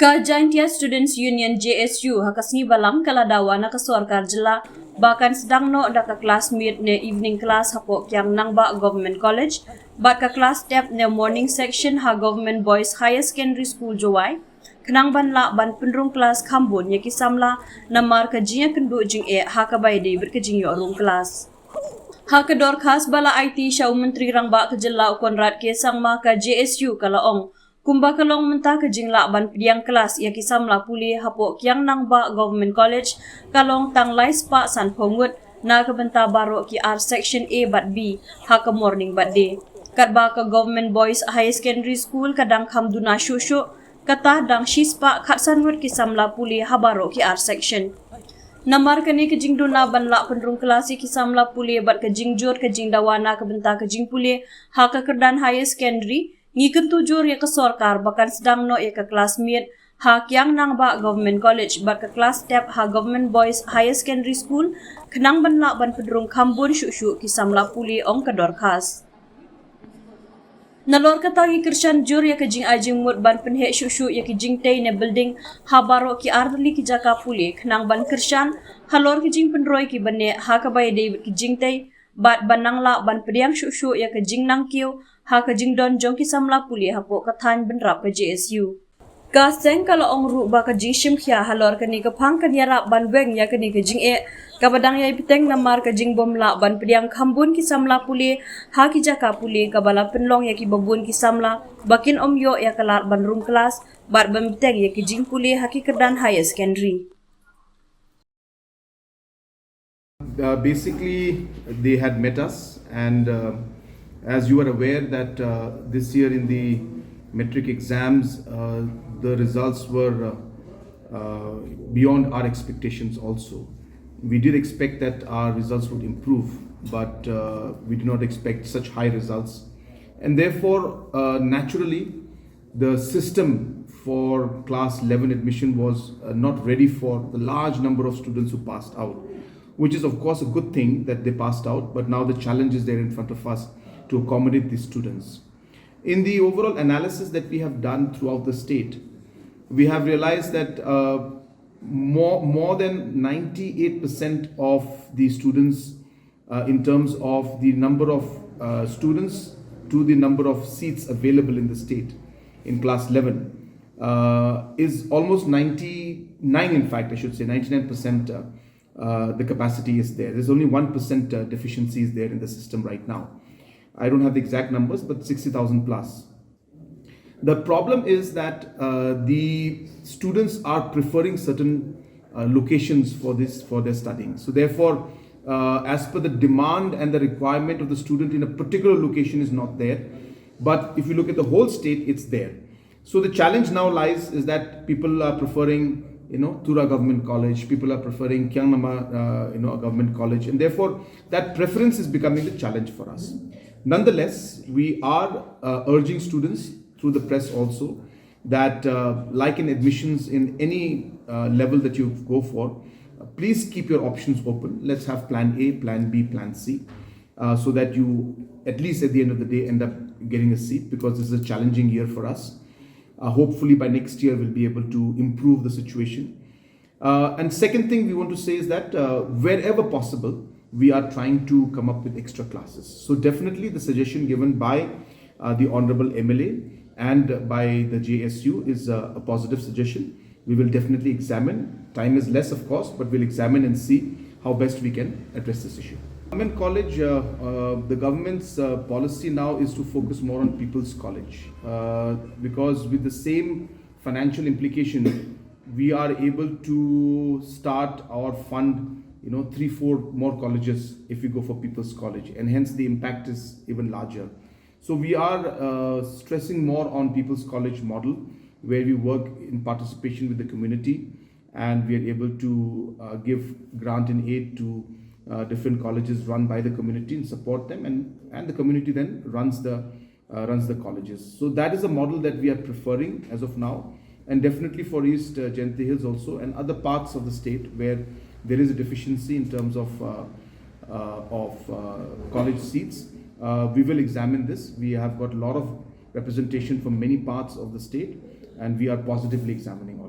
Ka-Jaintia Students Union JSU hakasngi balang kala Dawa na kasorkar jela bahkan sedang no da ka kelas miet ne evening class hapo kyang nangba government college bat ka class step ne morning section ha Govt Boys Higher Secondary School Jowai kenang ban la ban penrung kelas Kambun ya kisamla namar ka jinya kendu jing ha ka bai de berkejing yo rung kelas ha ka dor khas bala IT Syau Menteri Rangba ke jela Konrad ke sangma ka JSU kalaong kumba kalong menta ke jingla ban pidiang kelas ia kisamla puli hapo kyang nangba Government College kalong tang lais pa san pongut na ke benta baro ki R section A bat B ha ka morning bat D katba ka Govt Boys High Secondary School kadang khamduna shushu kata dang shispa khatsan ngut kisamla puli habaro ki R section namar kani ke jing duna ban la penrung kelasi kisamla puli bat ke jing jur ke jing dawana ke benta ke jing puli ha ka kerdan higher secondary ngiken tujur ya ke sorkar bahkan sedang no ya ke kelas miet ha kyang nang ba Government College bat ke kelas step ha Govt Boys Higher Secondary School kenang ban la ban pedrung Kambun syu kisamla puli ong kedor khas nalor katangi kirshan jur ya ke jing ajing mut ban penhe syu ya ke jing tei ne building ha baro ki ardli ki jaka puli kenang ban kirshan halor ki jing penroi ki bane ha ka bai dei ki jing tei bat banang la ban pediang syu ya ke jing nang kiu ha ka jing don jong ki samla puli hapo kathan benrap ke JSU ka seng kala ong ru ba ka jing shim khia halor ka ni ka phang ka yara ban weng ya ka ni ka jing ka badang ya piteng namar ka jing bom la ban pediang Kambun ki samla puli ha ki jaka puli ka bala penlong ya ki babun ki samla bakin om yo ya kalar ban room class bat bam piteng ya ki jing puli ha ki kedan higher secondary basically they had met us and as you are aware that this year in the metric exams the results were beyond our expectations also. We did expect that our results would improve, but we did not expect such high results, and therefore naturally the system for class 11 admission was not ready for the large number of students who passed out, which is of course a good thing that they passed out, but now the challenge is there in front of us to accommodate these students. In the overall analysis that we have done throughout the state, we have realized that more than 98% of the students in terms of the number of students to the number of seats available in the state in class 11 is almost 99, in fact I should say 99% the capacity is there. There's only 1% deficiency is there in the system right now. I don't have the exact numbers, but 60,000 plus. The problem is that the students are preferring certain locations for their studying. So therefore, as per the demand and the requirement of the student in a particular location is not there. But if you look at the whole state, it's there. So the challenge now lies is that people are preferring, Tura Government College, people are preferring Kyangnama, a government college, and therefore that preference is becoming the challenge for us. Nonetheless, we are urging students through the press also that like in admissions in any level that you go for, please keep your options open. Let's have plan A, plan B, plan C, so that you at least at the end of the day end up getting a seat, because this is a challenging year for us. Hopefully by next year we'll be able to improve the situation. And second thing we want to say is that wherever possible, we are trying to come up with extra classes. So definitely the suggestion given by the Honorable MLA and by the JSU is a positive suggestion. We will definitely examine. Time is less, of course, but we'll examine and see how best we can address this issue. Government College, the government's policy now is to focus more on People's College because with the same financial implication, we are able to start our fund 3-4 more colleges if we go for People's College, and hence the impact is even larger. So we are stressing more on People's College model, where we work in participation with the community, and we are able to give grant and aid to different colleges run by the community and support them, and the community then runs the colleges. So that is a model that we are preferring as of now, and definitely for East Jaintia Hills also and other parts of the state where there is a deficiency in terms of college seats. We will examine this. We have got a lot of representation from many parts of the state. and we are positively examining